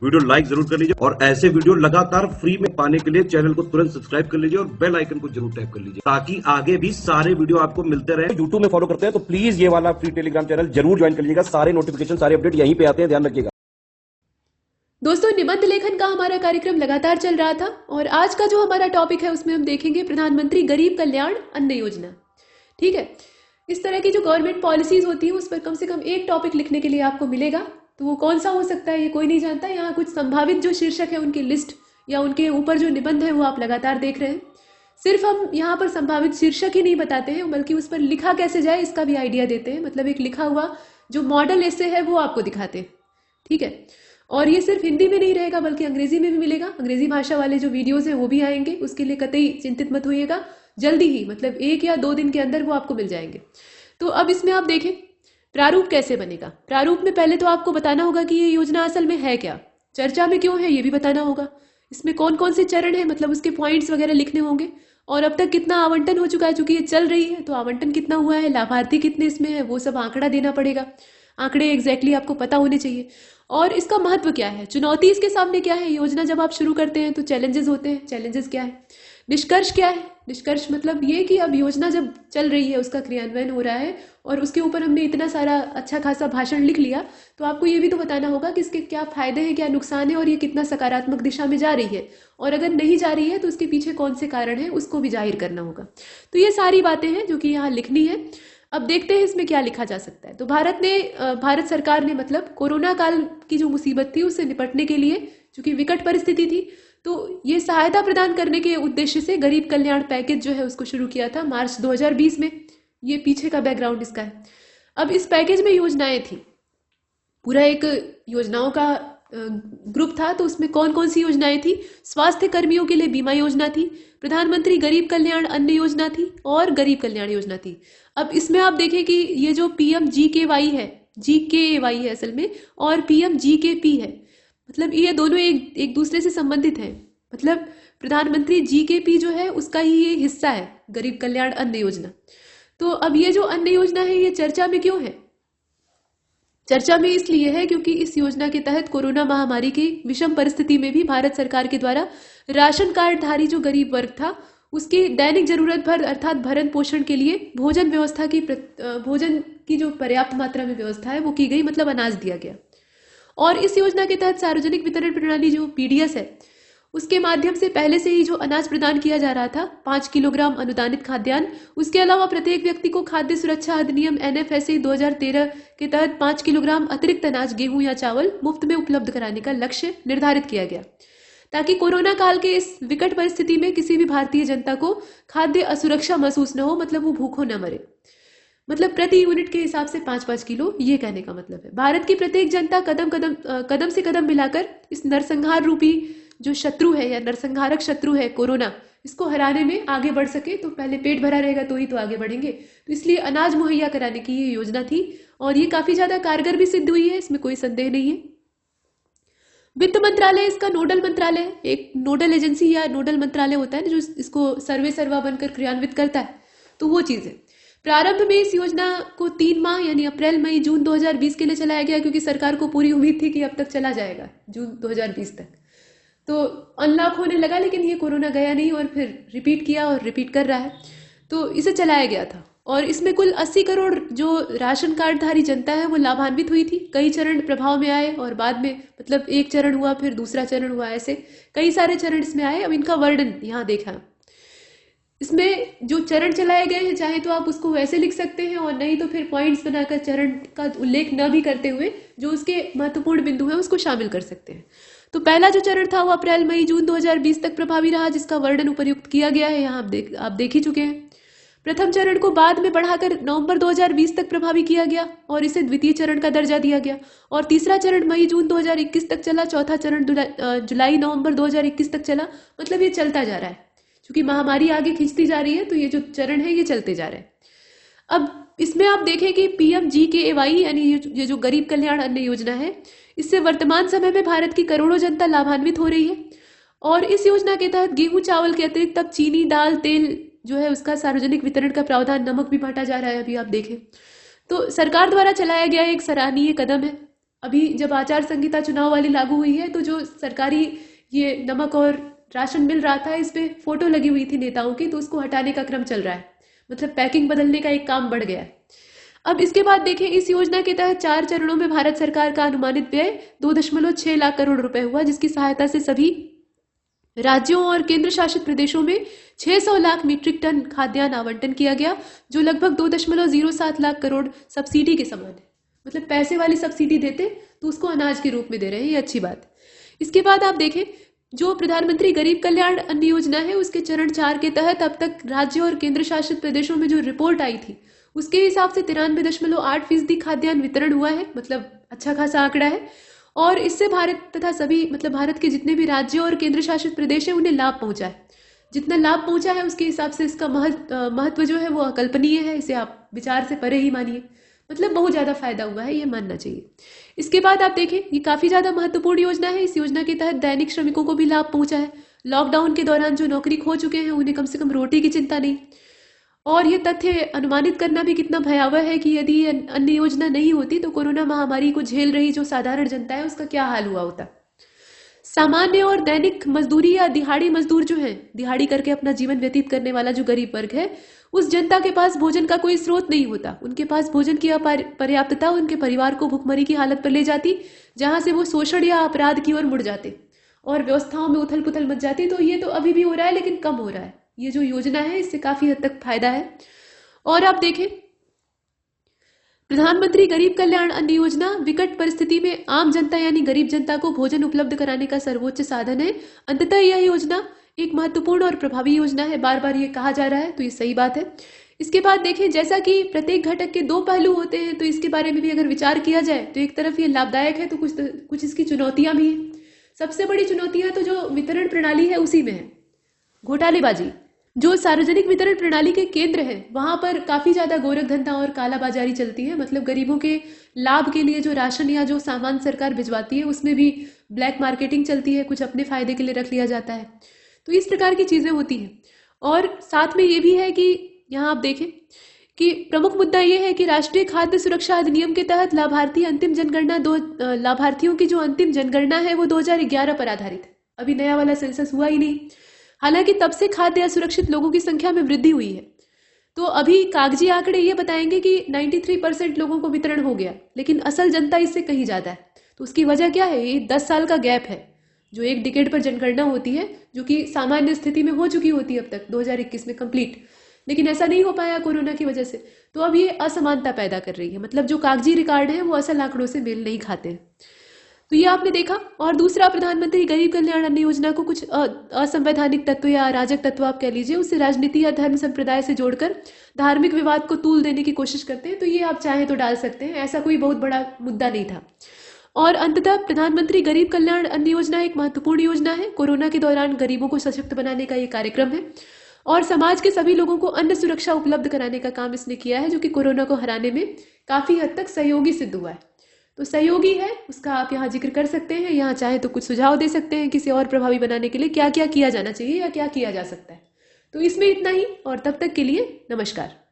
Video like जरूर कर लीजिए और ऐसे वीडियो लगातार फ्री में पाने के लिए चैनल को तुरंत सब्सक्राइब कर लीजिए और बेल आइकन को जरूर टैप कर लीजिए ताकि आगे भी सारे वीडियो आपको मिलते रहे। यूट्यूब में फॉलो करते हैं तो प्लीज ये वाला फ्री टेलीग्राम चैनल जरूर ज्वाइन कर लीजिएगा। सारे नोटिफिकेशन सारे अपडेट यहीं पे आते हैं, ध्यान रखिएगा। दोस्तों, निबंध लेखन का हमारा कार्यक्रम लगातार चल रहा था और आज का जो हमारा टॉपिक है उसमें हम देखेंगे प्रधानमंत्री गरीब कल्याण अन्न योजना। ठीक है, इस तरह की जो गवर्नमेंट पॉलिसीज होती है उस पर कम से कम एक टॉपिक लिखने के लिए आपको मिलेगा। तो वो कौन सा हो सकता है ये कोई नहीं जानता। यहाँ कुछ संभावित जो शीर्षक है उनकी लिस्ट या उनके ऊपर जो निबंध है वो आप लगातार देख रहे हैं। सिर्फ हम यहाँ पर संभावित शीर्षक ही नहीं बताते हैं बल्कि उस पर लिखा कैसे जाए इसका भी आइडिया देते हैं। मतलब एक लिखा हुआ जो मॉडल ऐसे है वो आपको दिखाते हैं। ठीक है, और ये सिर्फ हिंदी में नहीं रहेगा बल्कि अंग्रेजी में भी मिलेगा। अंग्रेजी भाषा वाले जो वीडियोस हैं वो भी आएंगे, उसके लिए कतई चिंतित मत होइएगा। जल्दी ही, मतलब 1 या 2 दिन के अंदर वो आपको मिल जाएंगे। तो अब इसमें आप देखें प्रारूप कैसे बनेगा। प्रारूप में पहले तो आपको बताना होगा कि ये योजना असल में है क्या, चर्चा में क्यों है ये भी बताना होगा, इसमें कौन कौन से चरण है, मतलब उसके पॉइंट्स वगैरह लिखने होंगे, और अब तक कितना आवंटन हो चुका है। चूंकि ये चल रही है तो आवंटन कितना हुआ है, लाभार्थी कितने इसमें है, वो सब आंकड़ा देना पड़ेगा। आंकड़े एग्जैक्टली आपको पता होने चाहिए। और इसका महत्व क्या है, चुनौती इसके सामने क्या है। योजना जब आप शुरू करते हैं तो चैलेंजेस होते हैं, चैलेंजेस क्या है, निष्कर्ष क्या है। निष्कर्ष मतलब ये कि अब योजना जब चल रही है, उसका क्रियान्वयन हो रहा है और उसके ऊपर हमने इतना सारा अच्छा खासा भाषण लिख लिया, तो आपको ये भी तो बताना होगा कि इसके क्या फायदे हैं, क्या नुकसान है और ये कितना सकारात्मक दिशा में जा रही है, और अगर नहीं जा रही है तो उसके पीछे कौन से कारण है उसको भी जाहिर करना होगा। तो ये सारी बातें हैं जो कि यहाँ लिखनी है। अब देखते हैं इसमें क्या लिखा जा सकता है। तो भारत सरकार ने, मतलब कोरोना काल की जो मुसीबत थी उससे निपटने के लिए, चूंकि विकट परिस्थिति थी, तो ये सहायता प्रदान करने के उद्देश्य से गरीब कल्याण पैकेज जो है उसको शुरू किया था मार्च 2020 में। ये पीछे का बैकग्राउंड इसका है। अब इस पैकेज में योजनाएं थी, पूरा एक योजनाओं का ग्रुप था। तो उसमें कौन कौन सी योजनाएं थी, स्वास्थ्य कर्मियों के लिए बीमा योजना थी, प्रधानमंत्री गरीब कल्याण अन्न योजना थी और गरीब कल्याण योजना थी। अब इसमें आप देखें कि ये जो PMGKY है, GKAY है असल में, और PMGKP है, मतलब ये दोनों एक दूसरे से संबंधित हैं। मतलब प्रधानमंत्री GKP जो है उसका ही ये हिस्सा है, गरीब कल्याण अन्न योजना। तो अब ये जो अन्न योजना है ये चर्चा में क्यों है, चर्चा में इसलिए है क्योंकि इस योजना के तहत कोरोना महामारी की विषम परिस्थिति में भी भारत सरकार के द्वारा राशन कार्डधारी जो गरीब वर्ग था उसकी दैनिक जरूरत भर अर्थात भरण पोषण के लिए भोजन की जो पर्याप्त मात्रा में व्यवस्था है वो की गई, मतलब अनाज दिया गया। और इस योजना के तहत सार्वजनिक वितरण प्रणाली जो PDS है उसके माध्यम से पहले से ही जो अनाज प्रदान किया जा रहा था 5 किलोग्राम अनुदानित खाद्यान्न, उसके अलावा प्रत्येक व्यक्ति को खाद्य सुरक्षा अधिनियम NFSA 2013 के तहत 5 किलोग्राम अतिरिक्त अनाज, गेहूं या चावल मुफ्त में उपलब्ध कराने का लक्ष्य निर्धारित किया गया, ताकि कोरोना काल के इस विकट परिस्थिति में किसी भी भारतीय जनता को खाद्य असुरक्षा महसूस न हो, मतलब वो भूखों न मरे। मतलब प्रति यूनिट के हिसाब से 5-5 किलो, ये कहने का मतलब है। भारत की प्रत्येक जनता कदम से कदम मिलाकर इस नरसंहार रूपी जो शत्रु है या नरसंहारक शत्रु है कोरोना, इसको हराने में आगे बढ़ सके। तो पहले पेट भरा रहेगा तो ही तो आगे बढ़ेंगे। तो इसलिए अनाज मुहैया कराने की ये योजना थी और ये काफी ज्यादा कारगर भी सिद्ध हुई है, इसमें कोई संदेह नहीं है। वित्त मंत्रालय इसका नोडल मंत्रालय है, एक नोडल एजेंसी या नोडल मंत्रालय होता है जो इसको सर्वा बनकर क्रियान्वित करता है, तो वो चीज है। प्रारंभ में इस योजना को 3 माह यानी अप्रैल मई जून 2020 के लिए चलाया गया, क्योंकि सरकार को पूरी उम्मीद थी कि अब तक चला जाएगा जून 2020 तक। तो अनलॉक होने लगा लेकिन ये कोरोना गया नहीं और फिर रिपीट किया और रिपीट कर रहा है, तो इसे चलाया गया था। और इसमें कुल 80 करोड़ जो राशन कार्डधारी जनता है वो लाभान्वित हुई थी। कई चरण प्रभाव में आए और बाद में, मतलब एक चरण हुआ फिर दूसरा चरण हुआ, ऐसे कई सारे चरण इसमें आए। अब इनका वर्णन यहाँ देखा। इसमें जो चरण चलाए गए हैं चाहे तो आप उसको वैसे लिख सकते हैं और नहीं तो फिर पॉइंट्स बनाकर चरण का उल्लेख न भी करते हुए जो उसके महत्वपूर्ण बिंदु है उसको शामिल कर सकते हैं। तो पहला जो चरण था वो अप्रैल मई जून 2020 तक प्रभावी रहा, जिसका वर्णन उपर्युक्त किया गया है, यहाँ आप देख ही चुके हैं। प्रथम चरण को बाद में बढ़ाकर नवंबर 2020 तक प्रभावी किया गया और इसे द्वितीय चरण का दर्जा दिया गया। और तीसरा चरण मई जून 2021 तक चला, चौथा चरण जुलाई नवंबर 2021 तक चला। मतलब ये चलता जा रहा है, क्योंकि महामारी आगे खींचती जा रही है तो ये जो चरण है ये चलते जा रहे हैं। अब इसमें आप देखें कि PMGKY यानी ये जो गरीब कल्याण अन्न योजना है, इससे वर्तमान समय में भारत की करोड़ों जनता लाभान्वित हो रही है। और इस योजना के तहत गेहूं चावल के अतिरिक्त अब चीनी, दाल, तेल जो है उसका सार्वजनिक वितरण का प्रावधान, नमक भी बांटा जा रहा है। अभी आप देखें तो सरकार द्वारा चलाया गया एक सराहनीय कदम है। अभी जब आचार संहिता चुनाव वाली लागू हुई है तो जो सरकारी ये नमक और राशन मिल रहा था, इस पे फोटो लगी हुई थी नेताओं की, तो उसको हटाने का क्रम चल रहा है। मतलब पैकिंग बदलने का एक काम बढ़ गया है। अब इसके बाद देखें, इस योजना के तहत 4 चरणों में भारत सरकार का अनुमानित व्यय 2.6 लाख करोड़ रुपए हुआ, जिसकी सहायता से सभी राज्यों और केंद्र शासित प्रदेशों में 600 लाख मीट्रिक टन खाद्यान्न आवंटन किया गया, जो लगभग 2.07 लाख करोड़ सब्सिडी के समान है। मतलब पैसे वाली सब्सिडी देते तो उसको अनाज के रूप में दे रहे हैं, ये अच्छी बात। इसके बाद आप देखें, जो प्रधानमंत्री गरीब कल्याण अन्न योजना है, उसके चरण 4 के तहत अब तक राज्य और केंद्र शासित प्रदेशों में जो रिपोर्ट आई थी, उसके हिसाब से 93.8% खाद्यान्न वितरण हुआ है। मतलब अच्छा खासा आंकड़ा है। और इससे भारत तथा सभी मतलब भारत के जितने भी राज्य और केंद्र शासित प्रदेश है उन्हें लाभ पहुंचा है। जितना लाभ पहुंचा है उसके हिसाब से इसका महत्व जो है वो अकल्पनीय है। इसे आप विचार से परे ही मानिए। मतलब बहुत ज्यादा फायदा हुआ है, ये मानना चाहिए। इसके बाद आप देखें, ये काफी ज्यादा महत्वपूर्ण योजना है। इस योजना के तहत दैनिक श्रमिकों को भी लाभ पहुंचा है। लॉकडाउन के दौरान जो नौकरी खो चुके हैं उन्हें कम से कम रोटी की चिंता नहीं। और ये तथ्य अनुमानित करना भी कितना भयावह है कि यदि अन्य योजना नहीं होती तो कोरोना महामारी को झेल रही जो साधारण जनता है उसका क्या हाल हुआ होता। सामान्य और दैनिक मजदूरी या दिहाड़ी मजदूर जो है, दिहाड़ी करके अपना जीवन व्यतीत करने वाला जो गरीब वर्ग है, उस जनता के पास भोजन का कोई स्रोत नहीं होता। उनके पास भोजन की अपर्याप्तता उनके परिवार को भुखमरी की हालत पर ले जाती, जहां से वो शोषण या अपराध की ओर मुड़ जाते और व्यवस्थाओं में उथल पुथल मच जाती। तो ये तो अभी भी हो रहा है, लेकिन कम हो रहा है। ये जो योजना है इससे काफी हद तक फायदा है। और आप देखें, प्रधानमंत्री गरीब कल्याण अन्न योजना विकट परिस्थिति में आम जनता यानी गरीब जनता को भोजन उपलब्ध कराने का सर्वोच्च साधन है। अंततः यह योजना एक महत्वपूर्ण और प्रभावी योजना है। बार बार ये कहा जा रहा है, तो ये सही बात है। इसके बाद देखें, जैसा कि प्रत्येक घटक के 2 पहलू होते हैं, तो इसके बारे में भी अगर विचार किया जाए तो एक तरफ ये लाभदायक है तो कुछ इसकी चुनौतियां भी हैं। सबसे बड़ी चुनौतियां तो जो वितरण प्रणाली है उसी में है, घोटालेबाजी। जो सार्वजनिक वितरण प्रणाली के केंद्र है वहां पर काफी ज्यादा गोरख धंधा और कालाबाजारी चलती है। मतलब गरीबों के लाभ के लिए जो राशन या जो सामान सरकार भिजवाती है उसमें भी ब्लैक मार्केटिंग चलती है, कुछ अपने फायदे के लिए रख लिया जाता है। तो इस प्रकार की चीजें होती हैं। और साथ में ये भी है कि यहाँ आप देखें कि प्रमुख मुद्दा ये है कि राष्ट्रीय खाद्य सुरक्षा अधिनियम के तहत लाभार्थियों की जो अंतिम जनगणना है वो 2011 पर आधारित है। अभी नया वाला सेंसस हुआ ही नहीं। हालांकि तब से खाद्य असुरक्षित लोगों की संख्या में वृद्धि हुई है। तो अभी कागजी आंकड़े ये बताएंगे कि 93% लोगों को वितरण हो गया, लेकिन असल जनता इससे कहीं ज्यादा है। तो उसकी वजह क्या है? ये 10 साल का गैप है। जो 1 डिकेड पर जनगणना होती है, जो कि सामान्य स्थिति में हो चुकी होती है अब तक 2021 में कंप्लीट, लेकिन ऐसा नहीं हो पाया कोरोना की वजह से। तो अब ये असमानता पैदा कर रही है। मतलब जो कागजी रिकॉर्ड है वो असल आंकड़ों से मेल नहीं खाते हैं। तो ये आपने देखा। और दूसरा, प्रधानमंत्री गरीब कल्याण अन्न योजना को कुछ असंवैधानिक तत्व या अराजक तत्व आप कह लीजिए, उससे राजनीति या धर्म संप्रदाय से जोड़कर धार्मिक विवाद को तूल देने की कोशिश करते हैं। तो ये आप चाहें तो डाल सकते हैं, ऐसा कोई बहुत बड़ा मुद्दा नहीं था। और अंततः प्रधानमंत्री गरीब कल्याण अन्न योजना एक महत्वपूर्ण योजना है। कोरोना के दौरान गरीबों को सशक्त बनाने का ये कार्यक्रम है और समाज के सभी लोगों को अन्न सुरक्षा उपलब्ध कराने का काम इसने किया है, जो कि कोरोना को हराने में काफी हद तक सहयोगी सिद्ध हुआ है। तो सहयोगी है उसका आप यहाँ जिक्र कर सकते हैं। यहाँ चाहे तो कुछ सुझाव दे सकते हैं किसी और प्रभावी बनाने के लिए, क्या क्या किया जाना चाहिए या क्या किया जा सकता है। तो इसमें इतना ही, और तब तक के लिए नमस्कार।